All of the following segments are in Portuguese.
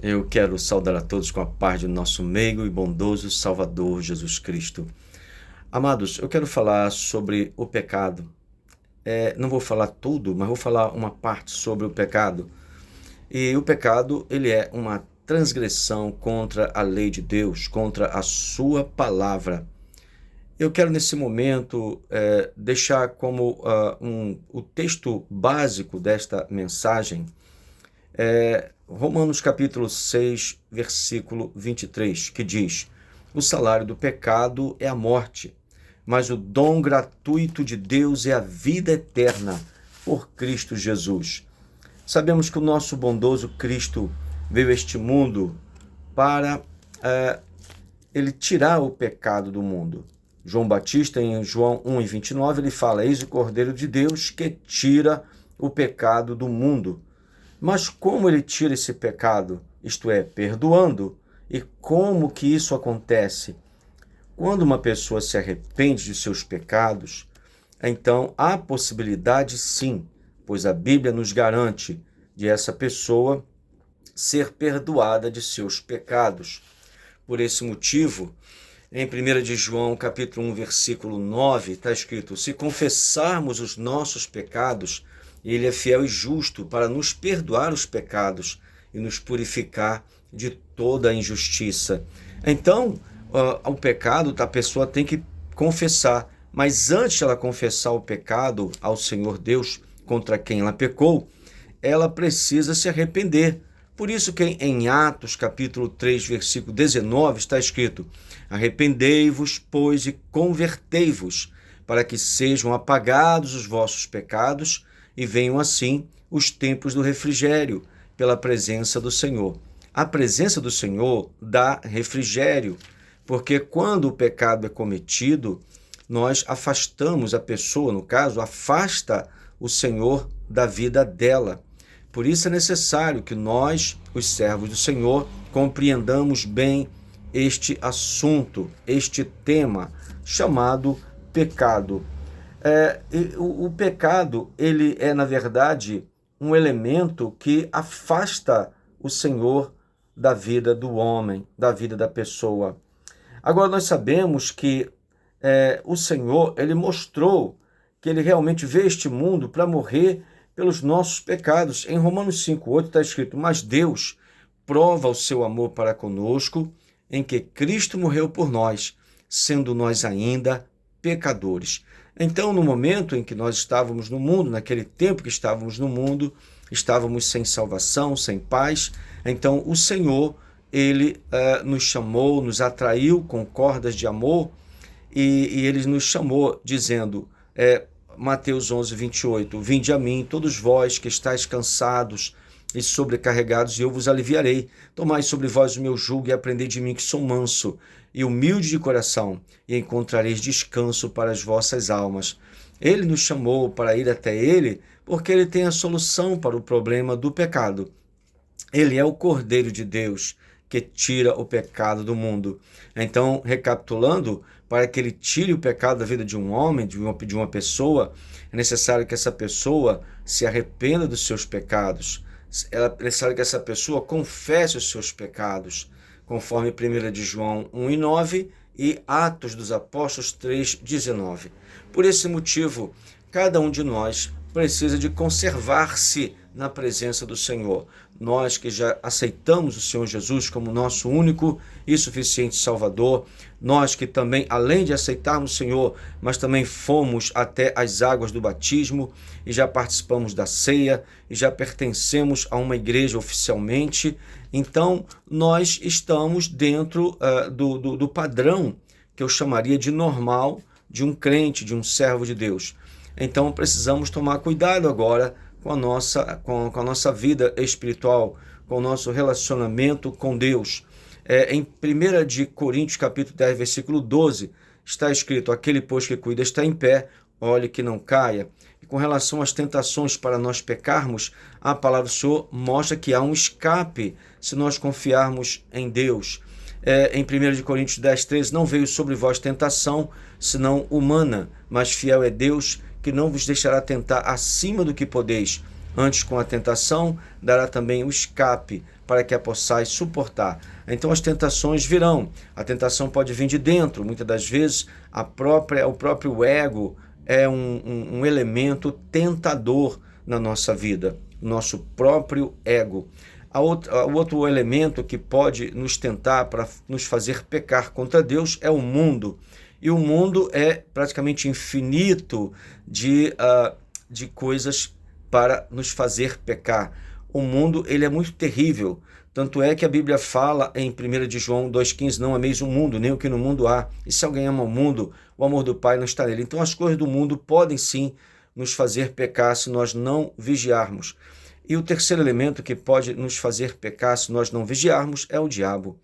Eu quero saudar a todos com a paz do nosso meigo e bondoso Salvador Jesus Cristo. Amados, eu quero falar sobre o pecado. Não vou falar tudo, mas vou falar uma parte sobre o pecado. E o pecado, ele é uma transgressão contra a lei de Deus, contra a sua palavra. Eu quero nesse momento deixar como o texto básico desta mensagem, Romanos capítulo 6, versículo 23, que diz: o salário do pecado é a morte, mas o dom gratuito de Deus é a vida eterna por Cristo Jesus. Sabemos que o nosso bondoso Cristo veio a este mundo para ele tirar o pecado do mundo. João Batista, em João 1:29, ele fala: eis o Cordeiro de Deus que tira o pecado do mundo. Mas como ele tira esse pecado? Isto é, perdoando. E como que isso acontece? Quando uma pessoa se arrepende de seus pecados, então há possibilidade sim, pois a Bíblia nos garante de essa pessoa ser perdoada de seus pecados. Por esse motivo, em 1 de João, capítulo 1, versículo 9, está escrito: se confessarmos os nossos pecados, ele é fiel e justo para nos perdoar os pecados e nos purificar de toda a injustiça. Então, o pecado, a pessoa tem que confessar, mas antes de ela confessar o pecado ao Senhor Deus contra quem ela pecou, ela precisa se arrepender. Por isso que em Atos, capítulo 3, versículo 19, está escrito: arrependei-vos, pois, e convertei-vos, para que sejam apagados os vossos pecados e venham assim os tempos do refrigério pela presença do Senhor. A presença do Senhor dá refrigério, porque quando o pecado é cometido, nós afastamos a pessoa, no caso, afasta o Senhor da vida dela. Por isso é necessário que nós, os servos do Senhor, compreendamos bem este assunto, este tema chamado pecado. O pecado, ele é, na verdade, um elemento que afasta o Senhor da vida do homem, da vida da pessoa. Agora, nós sabemos que o Senhor, ele mostrou que ele realmente veio a este mundo para morrer pelos nossos pecados. Em Romanos 5:8 está escrito: mas Deus prova o seu amor para conosco em que Cristo morreu por nós, sendo nós ainda pecadores. Então, no momento em que nós estávamos no mundo, naquele tempo que estávamos no mundo, estávamos sem salvação, sem paz. Então, o Senhor, ele nos chamou, nos atraiu com cordas de amor e ele nos chamou dizendo, Mateus 11:28, vinde a mim, todos vós que estáis cansados e sobrecarregados, e eu vos aliviarei. Tomai sobre vós o meu jugo e aprendei de mim, que sou manso e humilde de coração, e encontrareis descanso para as vossas almas. Ele nos chamou para ir até ele, porque ele tem a solução para o problema do pecado. Ele é o Cordeiro de Deus, que tira o pecado do mundo. Então, recapitulando, para que ele tire o pecado da vida de um homem, de uma pessoa, é necessário que essa pessoa se arrependa dos seus pecados. É necessário que essa pessoa confesse os seus pecados, conforme 1 de João 1:9 e Atos dos Apóstolos 3:19. Por esse motivo, cada um de nós precisa de conservar-se na presença do Senhor. Nós que já aceitamos o Senhor Jesus como nosso único e suficiente Salvador, nós que também, além de aceitarmos o Senhor, mas também fomos até as águas do batismo e já participamos da ceia e já pertencemos a uma igreja oficialmente, então nós estamos dentro do padrão que eu chamaria de normal de um crente, de um servo de Deus. Então precisamos tomar cuidado agora com a nossa vida espiritual, com o nosso relacionamento com Deus. Em 1 de Coríntios, capítulo 10, versículo 12, está escrito: aquele, pois, que cuida está em pé, olhe que não caia. E com relação às tentações para nós pecarmos, a palavra do Senhor mostra que há um escape se nós confiarmos em Deus. Em 1 de Coríntios 10, 13, não veio sobre vós tentação, senão humana, mas fiel é Deus, que não vos deixará tentar acima do que podeis. antes com a tentação, dará também o escape para que a possais suportar. Então as tentações virão. A tentação pode vir de dentro. Muitas das vezes o próprio ego é um elemento tentador na nossa vida. Nosso próprio ego. O outro elemento que pode nos tentar para nos fazer pecar contra Deus é o mundo. E o mundo é praticamente infinito de coisas para nos fazer pecar. O mundo ele é muito terrível. Tanto é que a Bíblia fala em 1 de João 2,15, não ameis o mundo, nem o que no mundo há. E se alguém ama o mundo, o amor do Pai não está nele. Então as coisas do mundo podem sim nos fazer pecar se nós não vigiarmos. E o terceiro elemento que pode nos fazer pecar se nós não vigiarmos é o diabo.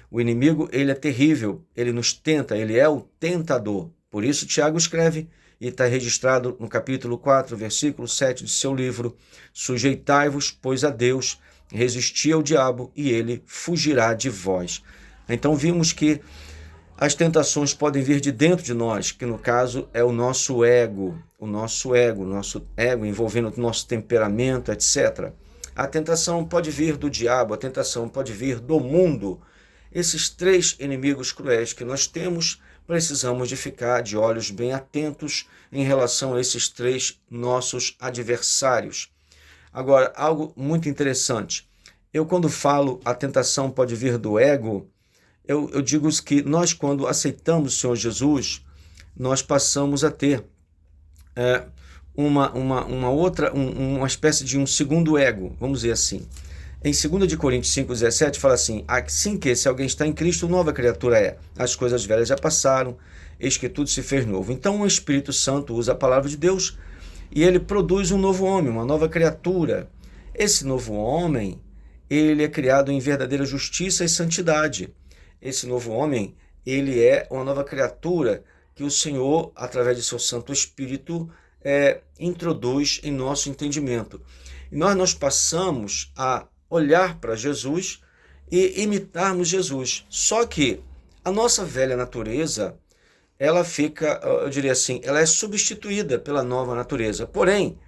O inimigo, ele é terrível, ele nos tenta, ele é o tentador. Por isso Tiago escreve, e está registrado no capítulo 4, versículo 7 de seu livro: sujeitai-vos, pois, a Deus, resisti ao diabo e ele fugirá de vós. Então vimos que as tentações podem vir de dentro de nós, que no caso é o nosso ego envolvendo o nosso temperamento, etc. A tentação pode vir do diabo, a tentação pode vir do mundo. Esses três inimigos cruéis que nós temos, precisamos de ficar de olhos bem atentos em relação a esses três nossos adversários. Agora, algo muito interessante. Eu, quando falo a tentação pode vir do ego, eu digo que nós, quando aceitamos o Senhor Jesus, nós passamos a ter uma espécie de um segundo ego, vamos dizer assim. Em 2 de Coríntios 5,17 fala assim: assim que se alguém está em Cristo, nova criatura é. As coisas velhas já passaram, eis que tudo se fez novo. Então o Espírito Santo usa a palavra de Deus e ele produz um novo homem, uma nova criatura. Esse novo homem, ele é criado em verdadeira justiça e santidade. Esse novo homem, ele é uma nova criatura que o Senhor, através de seu Santo Espírito, introduz em nosso entendimento. E nós passamos a olhar para Jesus e imitarmos Jesus. Só que a nossa velha natureza, ela fica, eu diria assim, ela é substituída pela nova natureza. Porém,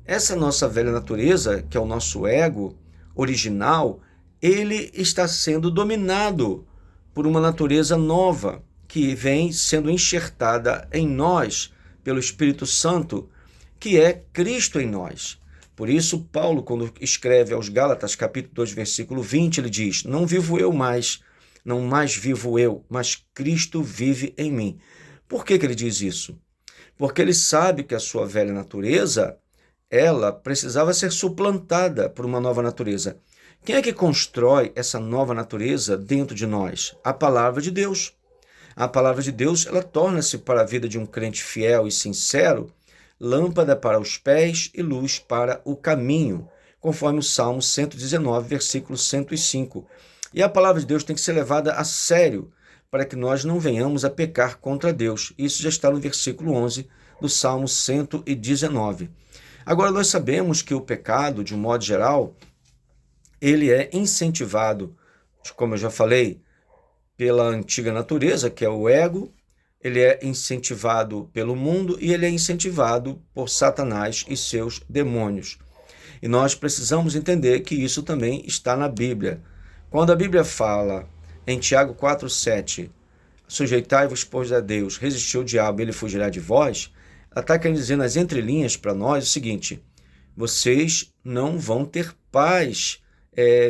essa nossa velha natureza, que é o nosso ego original, ele está sendo dominado por uma natureza nova, que vem sendo enxertada em nós pelo Espírito Santo, que é Cristo em nós. Por isso, Paulo, quando escreve aos Gálatas, capítulo 2, versículo 20, ele diz: não vivo eu mais, não mais vivo eu, mas Cristo vive em mim. Por que ele diz isso? Porque ele sabe que a sua velha natureza, ela precisava ser suplantada por uma nova natureza. Quem é que constrói essa nova natureza dentro de nós? A palavra de Deus. A palavra de Deus, ela torna-se para a vida de um crente fiel e sincero lâmpada para os pés e luz para o caminho, conforme o Salmo 119, versículo 105. E a palavra de Deus tem que ser levada a sério para que nós não venhamos a pecar contra Deus. Isso já está no versículo 11 do Salmo 119. Agora, nós sabemos que o pecado, de um modo geral, ele é incentivado, como eu já falei, pela antiga natureza, que é o ego. Ele é incentivado pelo mundo e ele é incentivado por Satanás e seus demônios. E nós precisamos entender que isso também está na Bíblia. Quando a Bíblia fala em Tiago 4,7, sujeitai-vos, pois, a Deus, resistir ao diabo, ele fugirá de vós, ela está querendo dizer nas entrelinhas para nós o seguinte: vocês não vão ter paz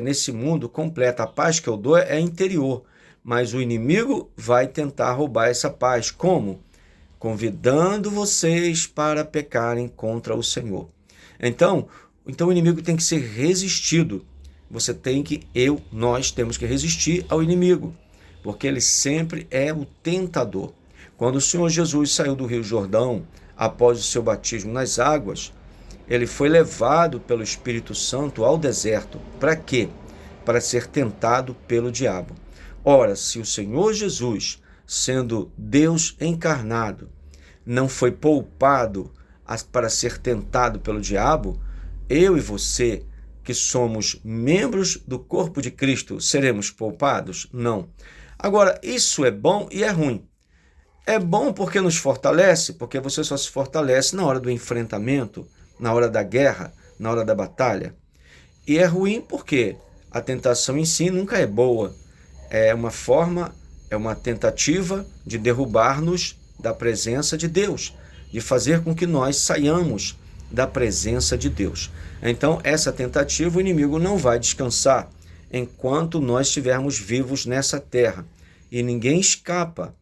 nesse mundo completa. A paz que eu dou é interior. Mas o inimigo vai tentar roubar essa paz. Como? Convidando vocês para pecarem contra o Senhor. Então o inimigo tem que ser resistido. Nós temos que resistir ao inimigo, porque ele sempre é o tentador. Quando o Senhor Jesus saiu do Rio Jordão, após o seu batismo nas águas, ele foi levado pelo Espírito Santo ao deserto. Para quê? Para ser tentado pelo diabo. Ora, se o Senhor Jesus, sendo Deus encarnado, não foi poupado para ser tentado pelo diabo, eu e você, que somos membros do corpo de Cristo, seremos poupados? Não. Agora, isso é bom e é ruim. É bom porque nos fortalece, porque você só se fortalece na hora do enfrentamento, na hora da guerra, na hora da batalha. E é ruim porque a tentação em si nunca é boa. É uma tentativa de derrubar-nos da presença de Deus, de fazer com que nós saiamos da presença de Deus. Então, essa tentativa o inimigo não vai descansar enquanto nós estivermos vivos nessa terra. E ninguém escapa.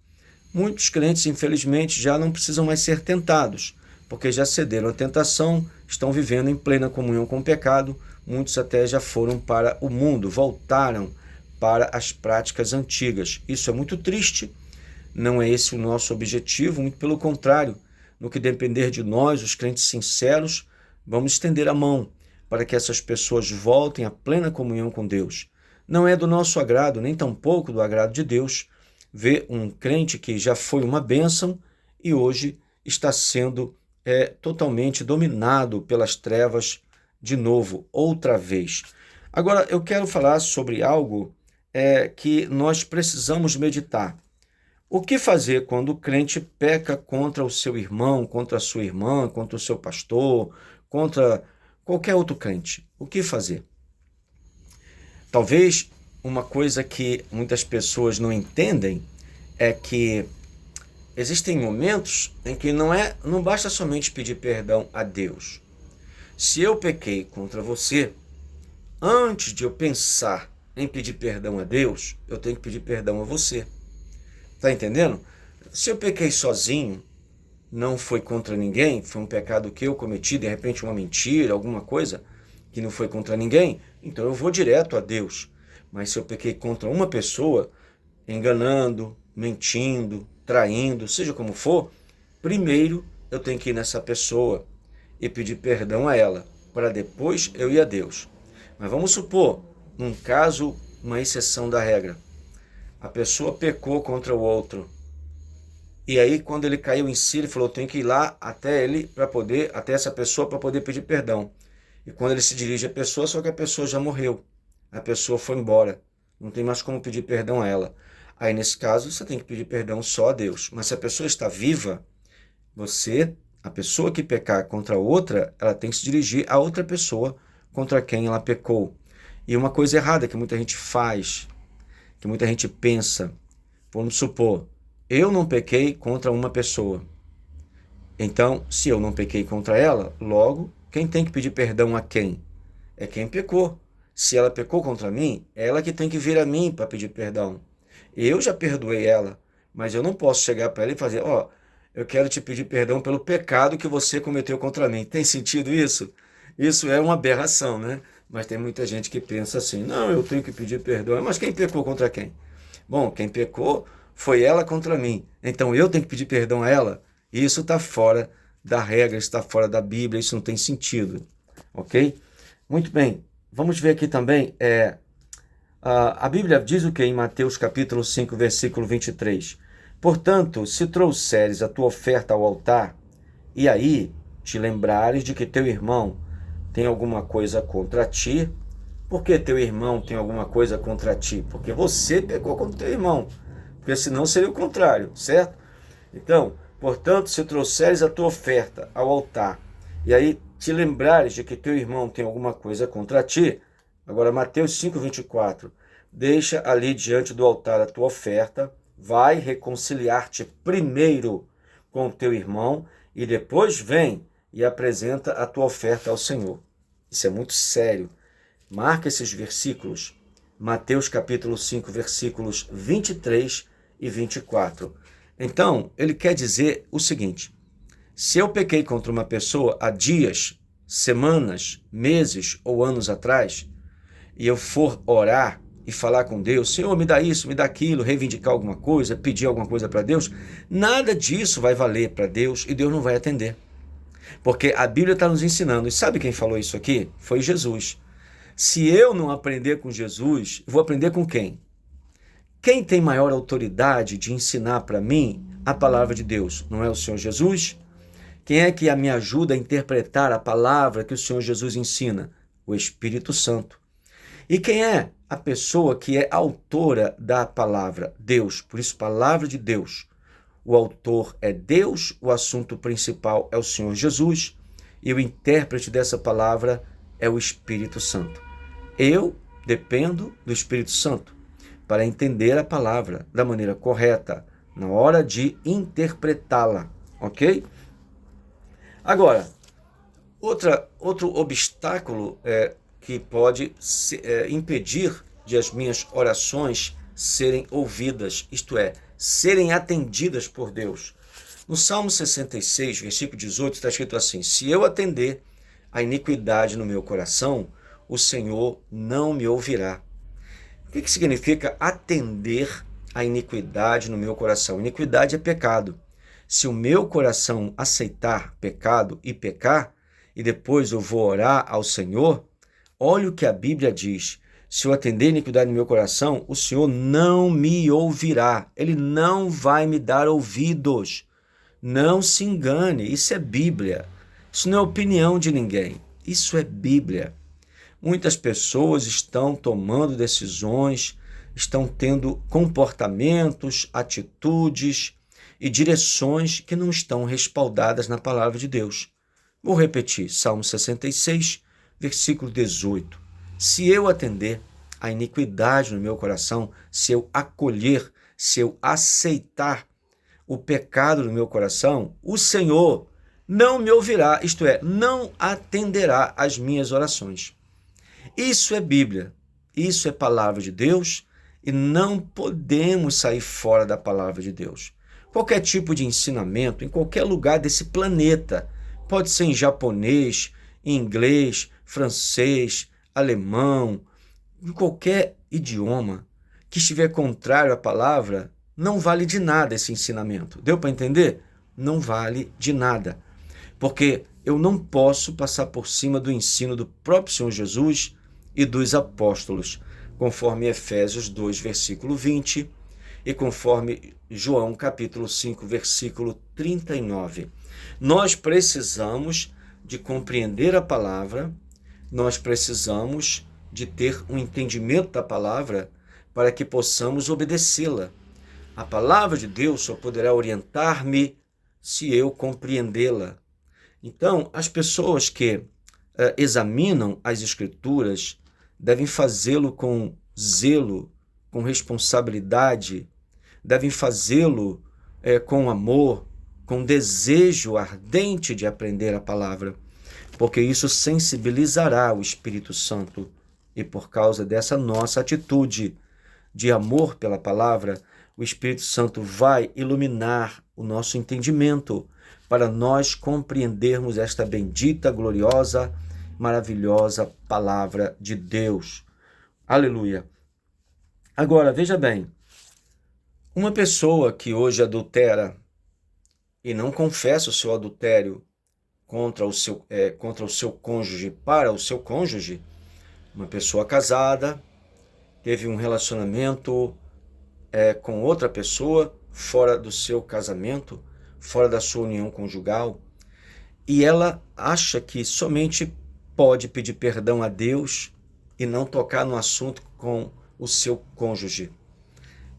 Muitos crentes, infelizmente, já não precisam mais ser tentados, porque já cederam à tentação, estão vivendo em plena comunhão com o pecado. Muitos até já foram para o mundo, voltaram para as práticas antigas. Isso é muito triste, não é esse o nosso objetivo, muito pelo contrário. No que depender de nós, os crentes sinceros, vamos estender a mão para que essas pessoas voltem à plena comunhão com Deus. Não é do nosso agrado, nem tampouco do agrado de Deus, ver um crente que já foi uma bênção e hoje está sendo totalmente dominado pelas trevas de novo, outra vez. Agora, eu quero falar sobre algo que nós precisamos meditar. O que fazer quando o crente peca contra o seu irmão, contra a sua irmã, contra o seu pastor, contra qualquer outro crente? O que fazer? Talvez uma coisa que muitas pessoas não entendem é que existem momentos em que não basta somente pedir perdão a Deus. Se eu pequei contra você, antes de eu pensar em pedir perdão a Deus, eu tenho que pedir perdão a você. Tá entendendo? Se eu pequei sozinho, não foi contra ninguém, foi um pecado que eu cometi, de repente uma mentira, alguma coisa que não foi contra ninguém, então eu vou direto a Deus. Mas se eu pequei contra uma pessoa, enganando, mentindo, traindo, seja como for, primeiro eu tenho que ir nessa pessoa e pedir perdão a ela, para depois eu ir a Deus. Mas vamos supor, num caso, uma exceção da regra. A pessoa pecou contra o outro. E aí, quando ele caiu em si, ele falou, eu tenho que ir lá até essa pessoa para poder pedir perdão. E quando ele se dirige à pessoa, só que a pessoa já morreu. A pessoa foi embora. Não tem mais como pedir perdão a ela. Aí, nesse caso, você tem que pedir perdão só a Deus. Mas se a pessoa está viva, a pessoa que pecar contra outra, ela tem que se dirigir a outra pessoa contra quem ela pecou. E uma coisa errada que muita gente faz, que muita gente pensa, vamos supor, eu não pequei contra uma pessoa. Então, se eu não pequei contra ela, logo, quem tem que pedir perdão a quem? É quem pecou. Se ela pecou contra mim, é ela que tem que vir a mim para pedir perdão. Eu já perdoei ela, mas eu não posso chegar para ela e fazer, eu quero te pedir perdão pelo pecado que você cometeu contra mim. Tem sentido isso? Isso é uma aberração, né? Mas tem muita gente que pensa assim, não, eu tenho que pedir perdão. Mas quem pecou contra quem? Bom, quem pecou foi ela contra mim. Então eu tenho que pedir perdão a ela? Isso está fora da regra, está fora da Bíblia, isso não tem sentido. Ok? Muito bem. Vamos ver aqui também, a Bíblia diz o que em Mateus capítulo 5, versículo 23? Portanto, se trouxeres a tua oferta ao altar, e aí te lembrares de que teu irmão tem alguma coisa contra ti. Por que teu irmão tem alguma coisa contra ti? Porque você pecou contra teu irmão. Porque senão seria o contrário, certo? Então, portanto, se trouxeres a tua oferta ao altar, e aí te lembrares de que teu irmão tem alguma coisa contra ti. Agora, Mateus 5, 24. Deixa ali diante do altar a tua oferta, vai reconciliar-te primeiro com o teu irmão, e depois vem e apresenta a tua oferta ao Senhor. Isso é muito sério. Marca esses versículos. Mateus capítulo 5, versículos 23 e 24. Então, ele quer dizer o seguinte: se eu pequei contra uma pessoa há dias, semanas, meses ou anos atrás, e eu for orar e falar com Deus, Senhor, me dá isso, me dá aquilo, reivindicar alguma coisa, pedir alguma coisa para Deus, nada disso vai valer para Deus e Deus não vai atender. Porque a Bíblia está nos ensinando, e sabe quem falou isso aqui? Foi Jesus. Se eu não aprender com Jesus, vou aprender com quem? Quem tem maior autoridade de ensinar para mim a palavra de Deus? Não é o Senhor Jesus? Quem é que me ajuda a interpretar a palavra que o Senhor Jesus ensina? O Espírito Santo. E quem é a pessoa que é autora da palavra? Deus. Por isso, palavra de Deus. O autor é Deus, o assunto principal é o Senhor Jesus. e o intérprete dessa palavra é o Espírito Santo. Eu dependo do Espírito Santo para entender a palavra da maneira correta, na hora de interpretá-la, ok? Agora, outro obstáculo que pode impedir de as minhas orações serem ouvidas, isto é, serem atendidas por Deus. No Salmo 66, versículo 18, está escrito assim: se eu atender a iniquidade no meu coração, o Senhor não me ouvirá. O que significa atender a iniquidade no meu coração? Iniquidade é pecado. Se o meu coração aceitar pecado e pecar, e depois eu vou orar ao Senhor, olha o que a Bíblia diz. Se eu atender a iniquidade no meu coração, o Senhor não me ouvirá. Ele não vai me dar ouvidos. Não se engane, isso é Bíblia. Isso não é opinião de ninguém. Isso é Bíblia. Muitas pessoas estão tomando decisões, estão tendo comportamentos, atitudes e direções que não estão respaldadas na palavra de Deus. Vou repetir, Salmo 66, versículo 18. Se eu atender a iniquidade no meu coração, se eu acolher, se eu aceitar o pecado no meu coração, o Senhor não me ouvirá, isto é, não atenderá às minhas orações. Isso é Bíblia, isso é palavra de Deus e não podemos sair fora da palavra de Deus. Qualquer tipo de ensinamento, em qualquer lugar desse planeta, pode ser em japonês, em inglês, francês, alemão, em qualquer idioma que estiver contrário à palavra, não vale de nada esse ensinamento. Deu para entender? Não vale de nada. Porque eu não posso passar por cima do ensino do próprio Senhor Jesus e dos apóstolos, conforme Efésios 2, versículo 20, e conforme João, capítulo 5, versículo 39. Nós precisamos de compreender a palavra, nós precisamos de ter um entendimento da palavra para que possamos obedecê-la. A palavra de Deus só poderá orientar-me se eu compreendê-la. Então, as pessoas que examinam as Escrituras devem fazê-lo com zelo, com responsabilidade, devem fazê-lo com amor, com desejo ardente de aprender a palavra, porque isso sensibilizará o Espírito Santo. E por causa dessa nossa atitude de amor pela palavra, o Espírito Santo vai iluminar o nosso entendimento para nós compreendermos esta bendita, gloriosa, maravilhosa palavra de Deus. Aleluia! Agora, veja bem, uma pessoa que hoje adultera e não confessa o seu adultério contra o seu cônjuge para o seu cônjuge, uma pessoa casada, teve um relacionamento com outra pessoa fora do seu casamento, fora da sua união conjugal, e ela acha que somente pode pedir perdão a Deus e não tocar no assunto com o seu cônjuge.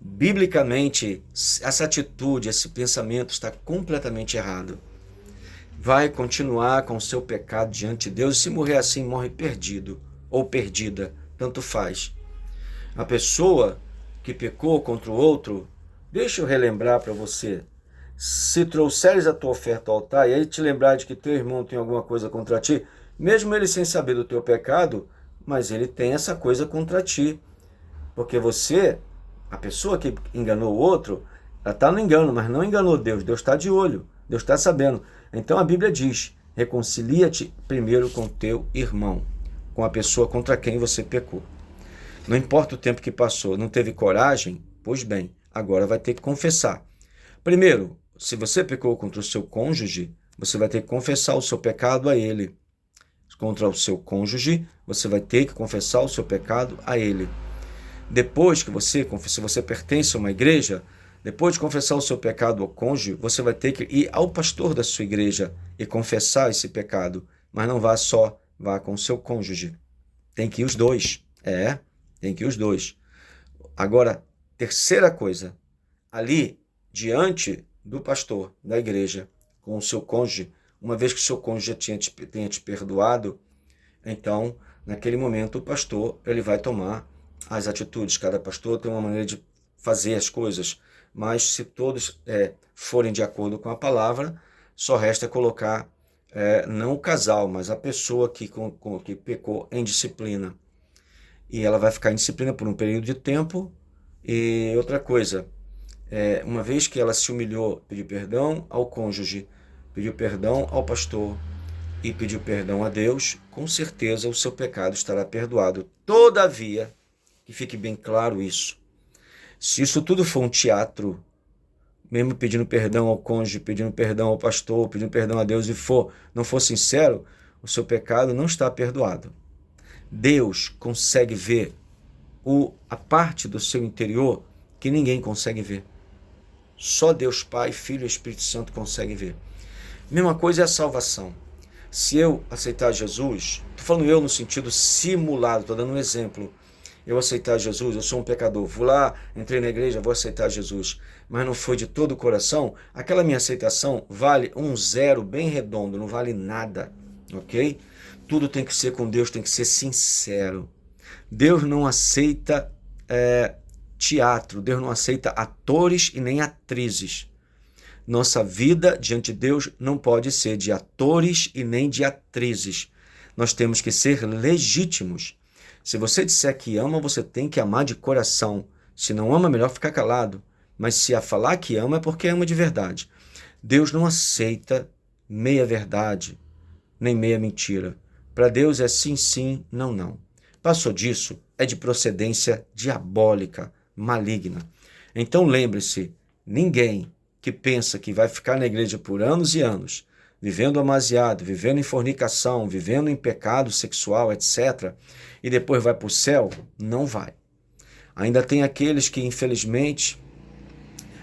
Biblicamente, essa atitude, esse pensamento está completamente errado. Vai continuar com o seu pecado diante de Deus e se morrer assim, morre perdido ou perdida, tanto faz. A pessoa que pecou contra o outro, deixa eu relembrar para você, se trouxeres a tua oferta ao altar e aí te lembrar de que teu irmão tem alguma coisa contra ti, mesmo ele sem saber do teu pecado, mas ele tem essa coisa contra ti, porque você, a pessoa que enganou o outro, ela está no engano, mas não enganou Deus, Deus está de olho, Deus está sabendo. Então a Bíblia diz, reconcilia-te primeiro com teu irmão, com a pessoa contra quem você pecou. Não importa o tempo que passou, não teve coragem? Pois bem, agora vai ter que confessar. Primeiro, se você pecou contra o seu cônjuge, você vai ter que confessar o seu pecado a ele. Contra o seu cônjuge, você vai ter que confessar o seu pecado a ele. Depois que se você pertence a uma igreja, depois de confessar o seu pecado ao cônjuge, você vai ter que ir ao pastor da sua igreja e confessar esse pecado. Mas não vá só, vá com o seu cônjuge. Tem que ir os dois. Tem que ir os dois. Agora, terceira coisa, ali, diante do pastor da igreja, com o seu cônjuge, uma vez que o seu cônjuge tenha te perdoado, então, naquele momento, o pastor ele vai tomar as atitudes. Cada pastor tem uma maneira de fazer as coisas, mas se todos forem de acordo com a palavra, só resta colocar não o casal, mas a pessoa que pecou em disciplina. E ela vai ficar em disciplina por um período de tempo. E outra coisa, uma vez que ela se humilhou, pediu perdão ao cônjuge, pediu perdão ao pastor e pediu perdão a Deus, com certeza o seu pecado estará perdoado. Todavia, que fique bem claro isso, se isso tudo for um teatro, mesmo pedindo perdão ao cônjuge, pedindo perdão ao pastor, pedindo perdão a Deus e não for sincero, o seu pecado não está perdoado. Deus consegue ver a parte do seu interior que ninguém consegue ver. Só Deus Pai, Filho e Espírito Santo conseguem ver. Mesma coisa é a salvação. Se eu aceitar Jesus, estou falando eu no sentido simulado, estou dando um exemplo. Eu aceitar Jesus, eu sou um pecador, vou lá, entrei na igreja, vou aceitar Jesus, mas não foi de todo o coração, aquela minha aceitação vale um zero bem redondo, não vale nada, ok? Tudo tem que ser com Deus, tem que ser sincero. Deus não aceita teatro, Deus não aceita atores e nem atrizes. Nossa vida diante de Deus não pode ser de atores e nem de atrizes. Nós temos que ser legítimos. Se você disser que ama, você tem que amar de coração. Se não ama, melhor ficar calado. Mas se a falar que ama, é porque ama de verdade. Deus não aceita meia verdade, nem meia mentira. Para Deus é sim, sim, não, não. Passou disso, é de procedência diabólica, maligna. Então lembre-se, ninguém que pensa que vai ficar na igreja por anos e anos, vivendo amaziado, vivendo em fornicação, vivendo em pecado sexual, etc., e depois vai para o céu, não vai. Ainda tem aqueles que, infelizmente,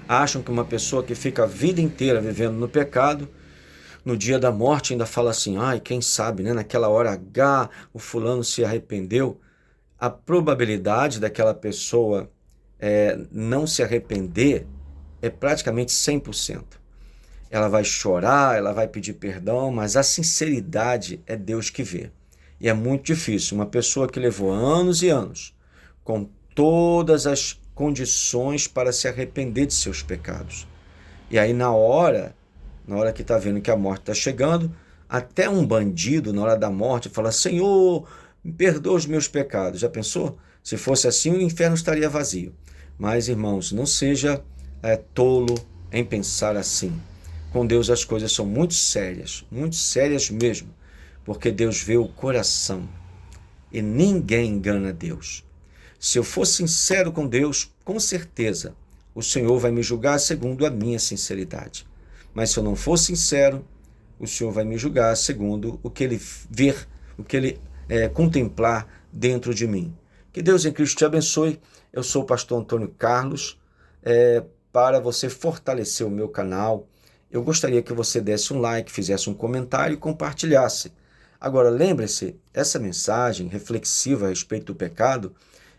acham que uma pessoa que fica a vida inteira vivendo no pecado, no dia da morte ainda fala assim, quem sabe, né? Naquela hora H, o fulano se arrependeu. A probabilidade daquela pessoa não se arrepender é praticamente 100%. Ela vai chorar, ela vai pedir perdão, mas a sinceridade é Deus que vê. E é muito difícil. Uma pessoa que levou anos e anos, com todas as condições para se arrepender de seus pecados. E aí na hora que está vendo que a morte está chegando, até um bandido, na hora da morte, fala, Senhor, me perdoa os meus pecados. Já pensou? Se fosse assim, o inferno estaria vazio. Mas, irmãos, não seja tolo em pensar assim. Com Deus as coisas são muito sérias mesmo, porque Deus vê o coração e ninguém engana Deus. Se eu for sincero com Deus, com certeza o Senhor vai me julgar segundo a minha sinceridade. Mas se eu não for sincero, o Senhor vai me julgar segundo o que Ele ver, o que Ele contemplar dentro de mim. Que Deus em Cristo te abençoe. Eu sou o pastor Antônio Carlos. Para você fortalecer o meu canal, eu gostaria que você desse um like, fizesse um comentário e compartilhasse. Agora, lembre-se, essa mensagem reflexiva a respeito do pecado,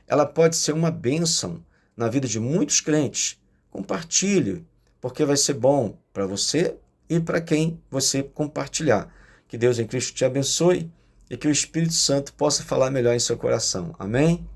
ela pode ser uma bênção na vida de muitos crentes. Compartilhe, porque vai ser bom para você e para quem você compartilhar. Que Deus em Cristo te abençoe e que o Espírito Santo possa falar melhor em seu coração. Amém?